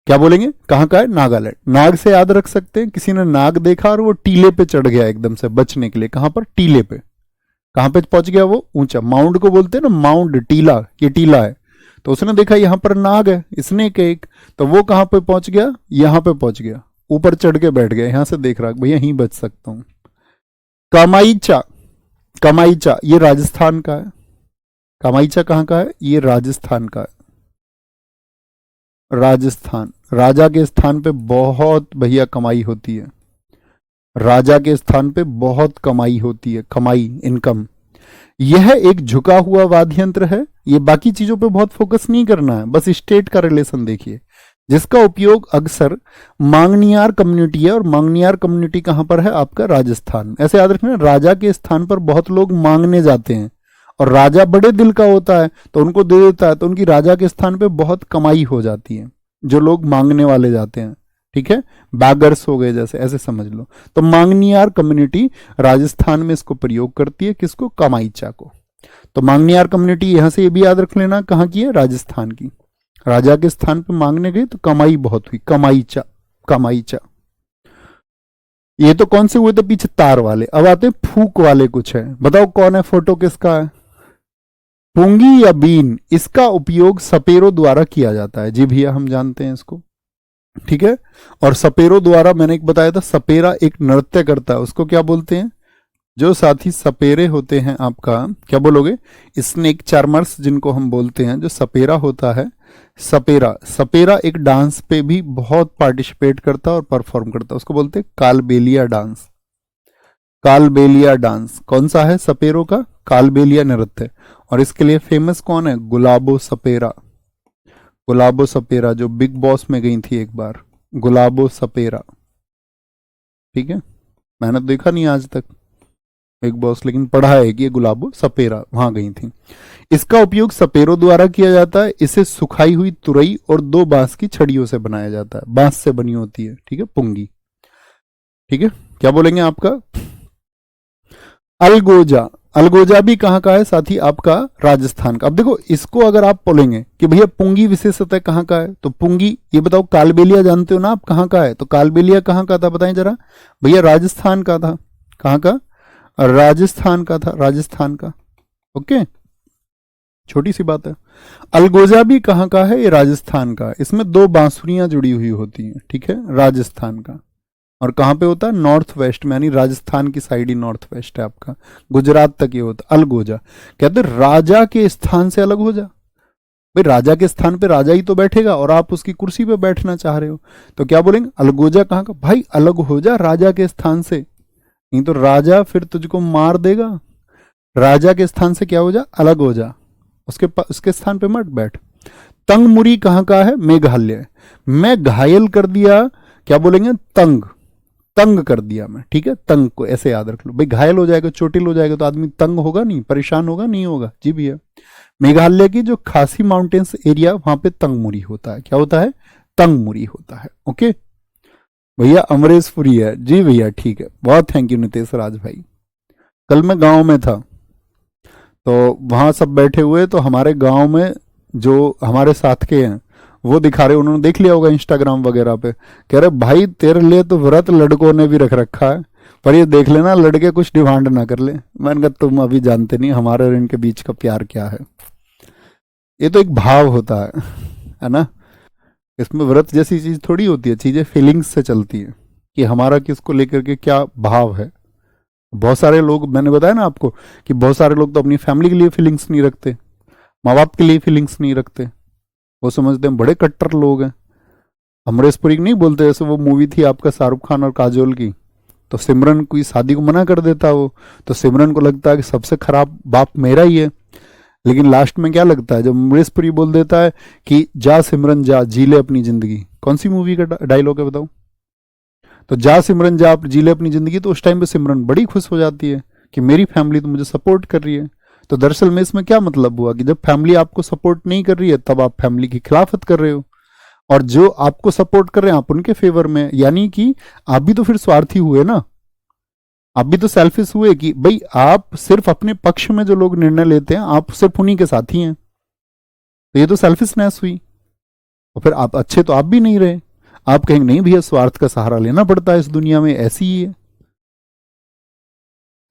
क्या बोलेंगे? कहां का है? नागालैंड। नाग से याद रख सकते हैं, किसी ने नाग देखा और वो टीले पे चढ़ गया एकदम से बचने के लिए। कहां पर? टीले पे। कहां पे पहुंच गया वो? ऊंचा। माउंड को बोलते हैं ना, माउंड, टीला, ये टीला है। तो उसने देखा यहां पर नाग है, स्नेक है एक, तो वो कहां पे पहुंच गया? यहां पे पहुंच गया, ऊपर चढ़ के बैठ गया। यहां से देख रहा भैया यहीं बच सकता हूं। कामाईचा, कामाईचा ये राजस्थान का है। कामाईचा कहां का है? ये राजस्थान का है। राजस्थान, राजा के स्थान पे बहुत भैया कमाई होती है। राजा के स्थान पे बहुत कमाई होती है, कमाई, इनकम। यह एक झुका हुआ वाद्य यंत्र है। ये बाकी चीजों पे बहुत फोकस नहीं करना है, बस स्टेट का रिलेशन देखिए, जिसका उपयोग अक्सर मांगनियार कम्युनिटी है। और मांगनियार कम्युनिटी कहां पर है? आपका राजस्थान। ऐसे याद रखना, राजा के स्थान पर बहुत लोग मांगने जाते हैं, और राजा बड़े दिल का होता है तो उनको दे देता है, तो उनकी राजा के स्थान पे बहुत कमाई हो जाती है, जो लोग मांगने वाले जाते हैं, ठीक है। बैगर्स हो गए जैसे, ऐसे समझ लो। तो मांगनियार कम्युनिटी राजस्थान में इसको प्रयोग करती है। किसको? कामाईचा को। तो मांगनियार कम्युनिटी यहां से ये भी याद रख लेना कहाँ की है, राजस्थान की। राजा के स्थान पे मांगने गए तो कमाई बहुत हुई, कमाईचा, कमाईचा। ये तो कौन से हुए थे पीछे, तार वाले। अब आते हैं फूक वाले कुछ है, बताओ कौन है, फोटो किसका है, पुंगी या बीन। इसका उपयोग सपेरों द्वारा किया जाता है, जी भैया हम जानते हैं इसको, ठीक है। और सपेरों द्वारा मैंने एक बताया था, सपेरा एक नृत्य करता है, उसको क्या बोलते हैं, जो साथी सपेरे होते हैं आपका, क्या बोलोगे, स्नेक चार्मर्स जिनको हम बोलते हैं, जो सपेरा होता है, सपेरा, सपेरा एक डांस पे भी बहुत पार्टिसिपेट करता है और परफॉर्म करता है, उसको बोलते हैं कालबेलिया डांस। कालबेलिया डांस कौन सा है, सपेरों का, कालबेलिया नृत्य। और इसके लिए फेमस कौन है, गुलाबो सपेरा। गुलाबो सपेरा जो बिग बॉस में गई थी एक बार, गुलाबो सपेरा, ठीक है। मैंने तो देखा नहीं आज तक बिग बॉस, लेकिन पढ़ा है कि ये गुलाबो सपेरा वहां गई थी। इसका उपयोग सपेरों द्वारा किया जाता है। इसे सुखाई हुई तुरई और 2 बांस की छड़ियों से बनाया जाता है, बांस से बनी होती है, ठीक है, पुंगी, ठीक है। क्या बोलेंगे आपका, अलगोजा। अलगोजा भी कहाँ का है साथी, आपका राजस्थान का। अब देखो इसको अगर आप बोलेंगे कि भैया पुंगी विशेषतः कहाँ का है, तो पुंगी, ये बताओ कालबेलिया जानते हो ना आप कहाँ का है, तो कालबेलिया कहाँ का था बताएं जरा, भैया राजस्थान का था। कहाँ का, राजस्थान का था, राजस्थान का, ओके, छोटी सी बात है। अलगोजा भी कहाँ का है, ये राजस्थान का। इसमें 2 बांसुरियां जुड़ी हुई होती हैं, ठीक है, राजस्थान का। और कहाँ पे होता है, नॉर्थ वेस्ट में, यानी राजस्थान की साइड ही नॉर्थ वेस्ट है आपका, गुजरात तक ये होता है। अलगोजा कहते राजा के स्थान से अलग हो जा, भाई राजा के स्थान पे राजा ही तो बैठेगा और आप उसकी कुर्सी पे बैठना चाह रहे हो, तो क्या बोलेंगे, अलगोजा कहाँ का, भाई अलग हो जा राजा के स्थान से, नहीं तो राजा फिर तुझको मार देगा। राजा के स्थान से क्या हो जा, अलग हो जा, उसके स्थान पे मत बैठ। तंगमुरी कहाँ का है, मेघालय। मैं घायल कर दिया, क्या बोलेंगे, तंग, तंग कर दिया मैं, ठीक है, तंग को ऐसे याद रख लो, भाई घायल हो जाएगा, चोटिल हो जाएगा तो आदमी तंग होगा नहीं, परेशान होगा नहीं, होगा, जी भैया। मेघालय की जो खासी माउंटेन्स एरिया, वहां पे तंगमुरी होता है, क्या होता है, तंगमुरी होता है, ओके भैया। अमरेशपुरी है, जी भैया, ठीक है, बहुत थैंक यू नितेश राज भाई। कल मैं गांव में था तो वहां सब बैठे हुए, तो हमारे गांव में जो हमारे साथ के हैं वो दिखा रहे, उन्होंने देख लिया होगा इंस्टाग्राम वगैरह पे, कह रहे भाई तेरे लिए तो व्रत लड़कों ने भी रख रखा है, पर ये देख लेना लड़के कुछ डिमांड ना कर ले। मैंने कहा तुम अभी जानते नहीं हमारे और इनके बीच का प्यार क्या है, ये तो एक भाव होता है ना, इसमें व्रत जैसी चीज थोड़ी होती है, चीजें फीलिंग्स से चलती है कि हमारा किसको लेकर के क्या भाव है। बहुत सारे लोग, मैंने बताया ना आपको कि बहुत सारे लोग तो अपनी फैमिली के लिए फीलिंग्स नहीं रखते, माँ बाप के लिए फीलिंग्स नहीं रखते, वो समझते हैं बड़े कट्टर लोग हैं। अमरेशपुरी नहीं बोलते, जैसे वो मूवी थी आपका शाहरुख खान और काजोल की, तो सिमरन की शादी को मना कर देता वो, तो सिमरन को लगता है कि सबसे खराब बाप मेरा ही है, लेकिन लास्ट में क्या लगता है जब अमरेशपुरी बोल देता है कि जा सिमरन जा जी ले अपनी जिंदगी, कौन सी मूवी का डायलॉग है बताओ, तो जा सिमरन जा जी ले अपनी जिंदगी, तो उस टाइम पे सिमरन बड़ी खुश हो जाती है कि मेरी फैमिली तो मुझे सपोर्ट कर रही है। तो दरअसल में इसमें क्या मतलब हुआ कि जब फैमिली आपको सपोर्ट नहीं कर रही है तब आप फैमिली की खिलाफत कर रहे हो, और जो आपको सपोर्ट कर रहे हैं आप उनके फेवर में, यानी कि आप भी तो फिर स्वार्थी हुए ना, आप भी तो सेल्फिश हुए कि भाई आप सिर्फ अपने पक्ष में जो लोग निर्णय लेते हैं आप सिर्फ उन्हीं के साथी हैं, तो ये तो सेल्फिशनेस हुई। और फिर आप अच्छे तो आप भी नहीं रहे, आप कहेंगे नहीं भैया स्वार्थ का सहारा लेना पड़ता है इस दुनिया में, ऐसी ही है,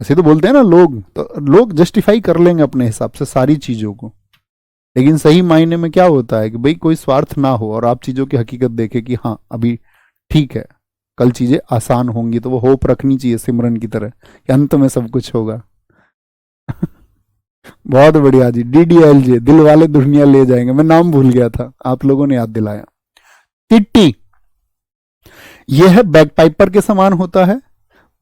ऐसे तो बोलते हैं ना लोग, तो लोग जस्टिफाई कर लेंगे अपने हिसाब से सारी चीजों को, लेकिन सही मायने में क्या होता है कि भाई कोई स्वार्थ ना हो और आप चीजों की हकीकत देखें कि हाँ अभी ठीक है, कल चीजें आसान होंगी, तो वो होप रखनी चाहिए सिमरन की तरह कि अंत में सब कुछ होगा। बहुत बढ़िया जी, DDLJ दिल वाले दुनिया ले जाएंगे, मैं नाम भूल गया था, आप लोगों ने याद दिलाया। टिट्टी, यह है बैगपाइपर के समान होता है,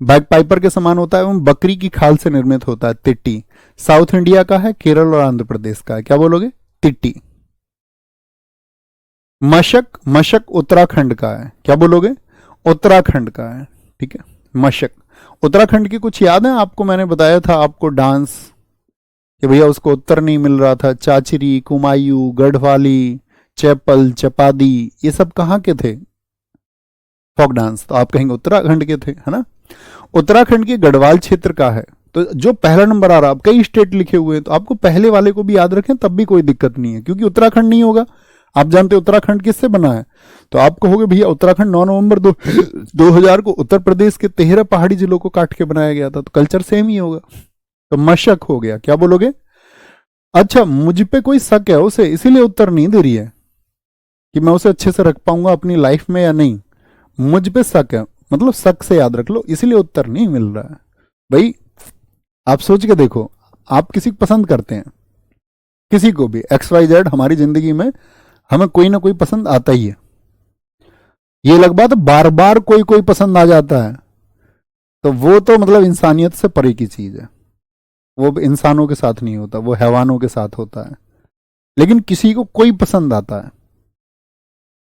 बैगपाइपर के समान होता है एवं बकरी की खाल से निर्मित होता है। तिट्टी साउथ इंडिया का है, केरल और आंध्र प्रदेश का है, क्या बोलोगे, तिट्टी। मशक, मशक उत्तराखंड का है, क्या बोलोगे, उत्तराखंड का है, ठीक है, मशक। उत्तराखंड की कुछ याद है आपको, मैंने बताया था आपको डांस कि भैया उसको उत्तर नहीं मिल रहा था, चाचरी, कुमायूं, गढ़वाली, चैपल, चपादी, ये सब कहाँ के थे फोक डांस, तो आप कहेंगे उत्तराखंड के थे, है ना। उत्तराखंड के गढ़वाल क्षेत्र का है, तो जो पहला नंबर आ रहा है, अब कई स्टेट लिखे हुए हैं, तो आपको पहले वाले को भी याद रखें तब भी कोई दिक्कत नहीं है, क्योंकि उत्तराखंड नहीं होगा। आप जानते हैं उत्तराखंड किससे बना है, तो आपको होगा भैया उत्तराखंड 9 नवंबर 2000 को उत्तर प्रदेश के 13 पहाड़ी जिलों को काट के बनाया गया था, तो कल्चर सेम ही होगा। तो मशक हो गया, क्या बोलोगे? अच्छा, मुझ पे कोई शक है उसे, इसीलिए उत्तर नहीं दे रही है कि मैं उसे अच्छे से रख पाऊंगा अपनी लाइफ में या नहीं। मुझ पे शक है, मतलब शक से याद रख लो, इसीलिए उत्तर नहीं मिल रहा है। भाई आप सोच के देखो, आप किसी को पसंद करते हैं, किसी को भी XYZ, हमारी जिंदगी में हमें कोई ना कोई पसंद आता ही है। ये लग बात बार बार कोई कोई पसंद आ जाता है, तो वो तो मतलब इंसानियत से परे की चीज है। वो इंसानों के साथ नहीं होता, वो हैवानों के साथ होता है। लेकिन किसी को कोई पसंद आता है,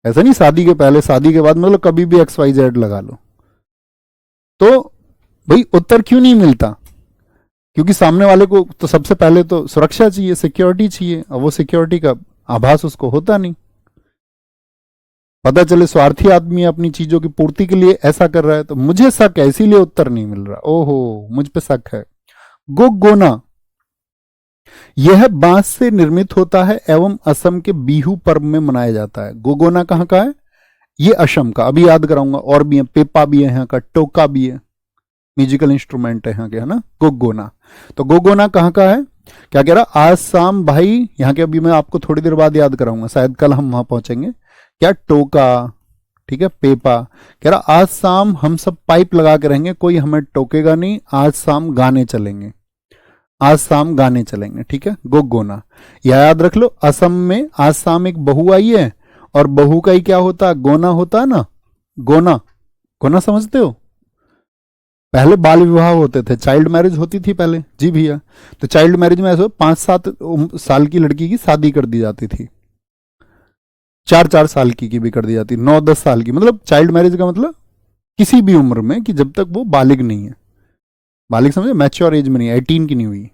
ऐसा नहीं शादी के पहले, शादी के बाद, मतलब कभी भी XYZ लगा लो। तो भाई उत्तर क्यों नहीं मिलता? क्योंकि सामने वाले को तो सबसे पहले तो सुरक्षा चाहिए, सिक्योरिटी चाहिए, और वो सिक्योरिटी का आभास उसको होता नहीं। पता चले स्वार्थी आदमी अपनी चीजों की पूर्ति के लिए ऐसा कर रहा है, तो मुझे शक है, इसीलिए उत्तर नहीं मिल रहा। ओहो, मुझ पे शक है। गोगोना, यह बांस से निर्मित होता है एवं असम के बिहू पर्व में मनाया जाता है। गोगोना कहाँ का है? ये असम का, अभी याद कराऊंगा। और भी है, पेपा भी है यहाँ का, टोका भी है, म्यूजिकल इंस्ट्रूमेंट है यहाँ के, है ना, गोगोना। तो गोगोना कहाँ का है? क्या कह रहा? आज शाम भाई यहाँ के, अभी मैं आपको थोड़ी देर बाद याद कराऊंगा, शायद कल हम वहां पहुंचेंगे। क्या? टोका, ठीक है, पेपा। कह रहा आज शाम हम सब पाइप लगा के रहेंगे, कोई हमें टोकेगा नहीं, आज शाम गाने चलेंगे, आज शाम गाने चलेंगे, ठीक है। गोगोना याद रख लो। असम में आज शाम एक बहू आई है, और बहू का ही क्या होता है? गोना होता है ना, गोना। गोना समझते हो? पहले बाल विवाह होते थे, चाइल्ड मैरिज होती थी पहले, जी भैया। तो चाइल्ड मैरिज में ऐसे 5-7 साल की लड़की की शादी कर दी जाती थी, 4-4 साल की भी कर दी जाती, 9-10 साल की। मतलब चाइल्ड मैरिज का मतलब किसी भी उम्र में, कि जब तक वो बालिग नहीं है, बालिग समझे, मैच्योर एज में नहीं, 18 की नहीं हुई।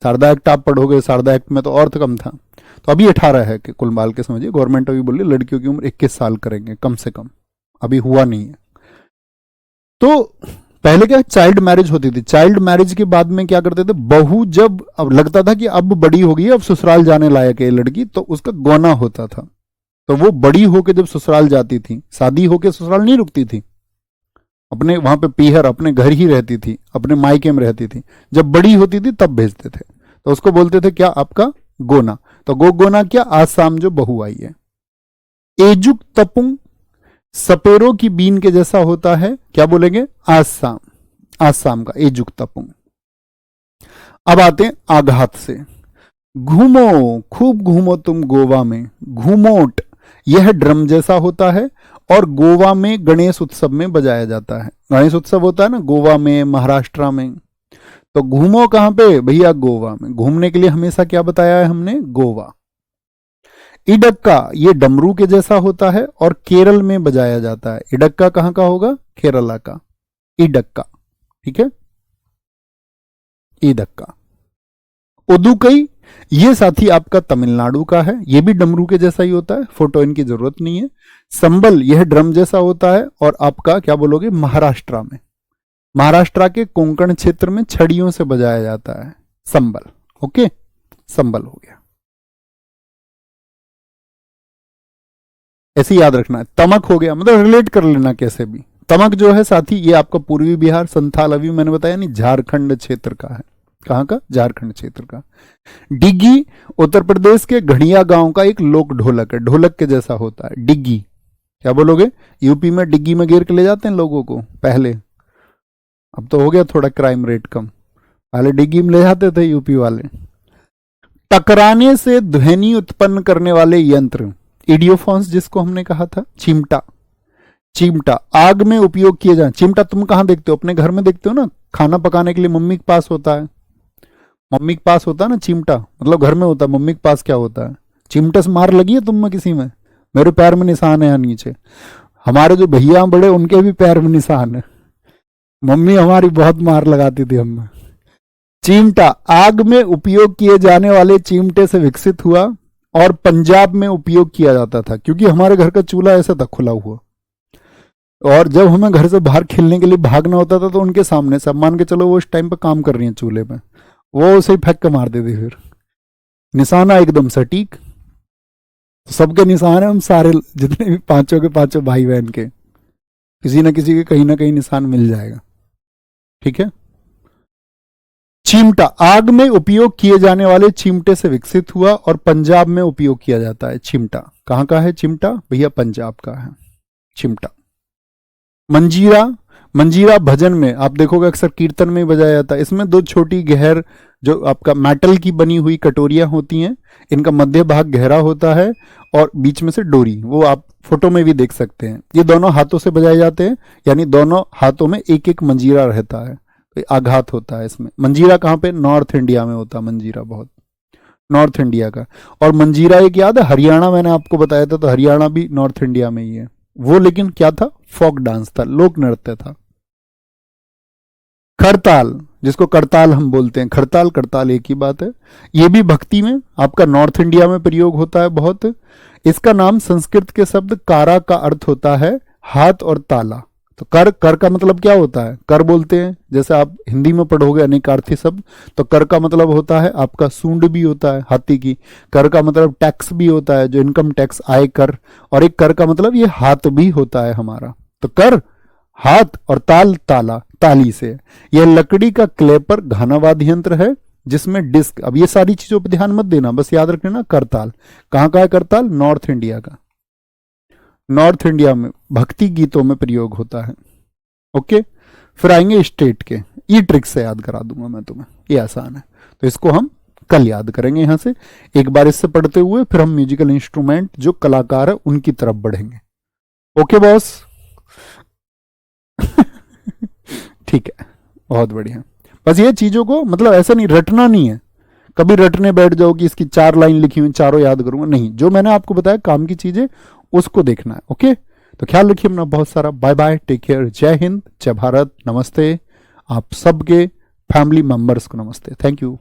शारदा एक्ट आप पढ़ोगे, शारदा एक्ट में तो और तो कम था, तो अभी 18 है कि कुल माल के समझिए। गवर्नमेंट अभी बोल रही लड़कियों की उम्र 21 साल करेंगे कम से कम, अभी हुआ नहीं है। तो पहले क्या चाइल्ड मैरिज होती थी, चाइल्ड मैरिज के बाद में क्या करते थे, बहू जब अब लगता था कि अब बड़ी हो गई है, अब ससुराल जाने लायक है लड़की, तो उसका गोना होता था। तो वो बड़ी होके जब ससुराल जाती थी, शादी होके ससुराल नहीं रुकती थी, अपने वहां पे पीहर अपने घर ही रहती थी, अपने मायके में रहती थी। जब बड़ी होती थी तब भेजते थे, तो उसको बोलते थे क्या? आपका गोना। तो गोना क्या? आज शाम जो बहू आई है। एजुक तपुंग, सपेरों की बीन के जैसा होता है, क्या बोलेंगे? आज शाम, आज शाम का एजुक तपुंग। अब आते हैं आघात से। घूमो, खूब घूमो तुम गोवा में। घूमोट, यह ड्रम जैसा होता है, और गोवा में गणेश उत्सव में बजाया जाता है। गणेश उत्सव होता है ना गोवा में, महाराष्ट्र में। तो घूमो कहां पे भैया? गोवा में। घूमने के लिए हमेशा क्या बताया है हमने? गोवा। इडक्का, ये डमरू के जैसा होता है और केरल में बजाया जाता है। इडक्का कहां का होगा? केरला का, इडक्का, ठीक है, इडक्का। उदुकई, ये साथी आपका तमिलनाडु का है, ये भी डमरू के जैसा ही होता है, फोटो इनकी जरूरत नहीं है। संबल, यह ड्रम जैसा होता है, और आपका क्या बोलोगे? महाराष्ट्र में, महाराष्ट्र के कोंकण क्षेत्र में छड़ियों से बजाया जाता है संबल। ओके, संबल हो गया, ऐसे याद रखना है। तमक हो गया, मतलब रिलेट कर लेना कैसे भी। तमक जो है साथी, ये आपका पूर्वी बिहार, संथाल, अभी मैंने बताया नहीं, झारखंड क्षेत्र का है। कहां का? झारखंड क्षेत्र का। डिग्गी, उत्तर प्रदेश के घड़िया गांव का एक लोक ढोलक है, ढोलक के जैसा होता है। डिग्गी, क्या बोलोगे? यूपी में डिग्गी में घेर के ले जाते हैं लोगों को पहले, अब तो हो गया थोड़ा क्राइम रेट कम, पहले डिग्गी में ले जाते थे यूपी वाले। टकराने से ध्वनि उत्पन्न करने वाले यंत्र, इडियोफोन्स जिसको हमने कहा था। चिमटा, चिमटा आग में उपयोग किए जाए। चिमटा तुम कहां देखते हो? अपने घर में देखते हो ना, खाना पकाने के लिए मम्मी के पास होता है, मम्मी के पास होता है ना चिमटा, मतलब घर में होता है। मम्मी के पास क्या होता है? चिमटे से मार लगी है तुम में किसी में? मेरे पैर में निशान है यहाँ नीचे, हमारे जो भैया बड़े उनके भी पैर में निशान है, मम्मी हमारी बहुत मार लगाती थी हमें। चिमटा आग में उपयोग किए जाने वाले चिमटे से विकसित हुआ, और पंजाब में उपयोग किया जाता था, क्योंकि हमारे घर का चूल्हा ऐसा था खुला हुआ, और जब हमें घर से बाहर खेलने के लिए भागना होता था तो उनके सामने से, अब मान के चलो वो उस टाइम पे काम कर रही हैं चूल्हे पे, वो उसे ही फेंक के मार देती, फिर निशाना एकदम सटीक। सबके निशान है, हम सारे जितने भी पांचों के पांचों भाई बहन के, किसी न किसी के कहीं ना कहीं निशान मिल जाएगा। ठीक है। चिमटा, आग में उपयोग किए जाने वाले चिमटे से विकसित हुआ और पंजाब में उपयोग किया जाता है। चिमटा कहाँ का है? चिमटा भैया पंजाब का है चिमटा। मंजीरा, मंजीरा भजन में आप देखोगे अक्सर कीर्तन में बजाया जाता है। इसमें दो छोटी गहर जो आपका मेटल की बनी हुई कटोरियां होती हैं, इनका मध्य भाग गहरा होता है और बीच में से डोरी, वो आप फोटो में भी देख सकते हैं। ये दोनों हाथों से बजाए जाते हैं, यानी दोनों हाथों में एक एक मंजीरा रहता है, तो आघात होता है इसमें। मंजीरा कहाँ पे? नॉर्थ इंडिया में होता है मंजीरा, बहुत नॉर्थ इंडिया का। और मंजीरा एक याद है हरियाणा, मैंने आपको बताया था, तो हरियाणा भी नॉर्थ इंडिया में ही है वो, लेकिन क्या था? फोक डांस था, लोक नृत्य था। खरताल, जिसको करताल हम बोलते हैं, खरताल करताल एक ही बात है। ये भी भक्ति में आपका नॉर्थ इंडिया में प्रयोग होता है बहुत। इसका नाम संस्कृत के शब्द कारा का अर्थ होता है हाथ और ताला। तो कर, कर का मतलब क्या होता है? कर बोलते हैं, जैसे आप हिंदी में पढ़ोगे अनेकार्थी शब्द, तो कर का मतलब होता है आपका सूंड भी होता है हाथी की। कर का मतलब टैक्स भी होता है, जो इनकम टैक्स, आय कर। और एक कर का मतलब ये हाथ भी होता है हमारा। तो कर हाथ और ताल ताला, ताली से। यह लकड़ी का क्लेपर घाना वाद्य यंत्र है जिसमें डिस्क, अब ये सारी चीजों पर ध्यान मत देना, बस याद रखना करताल कहाँ का है? करताल नॉर्थ इंडिया का, नॉर्थ इंडिया में भक्ति गीतों में प्रयोग होता है। ओके, फिर आएंगे स्टेट के, ये ट्रिक से याद करा दूंगा मैं तुम्हें, ये आसान है, तो इसको हम कल याद करेंगे। यहां से एक बार इससे पढ़ते हुए फिर हम म्यूजिकल इंस्ट्रूमेंट जो कलाकार है उनकी तरफ बढ़ेंगे। Okay boss? ठीक है, बहुत बढ़िया। बस ये चीजों को मतलब ऐसा नहीं रटना नहीं है, कभी रटने बैठ जाओ कि इसकी 4 लाइन लिखी हुई चारों याद करूंगा, नहीं, जो मैंने आपको बताया काम की चीजें उसको देखना है। ओके, तो ख्याल रखिए अपना बहुत सारा। बाय बाय, टेक केयर, जय हिंद, जय भारत, नमस्ते। आप सबके फैमिली मेंबर्स को नमस्ते, थैंक यू।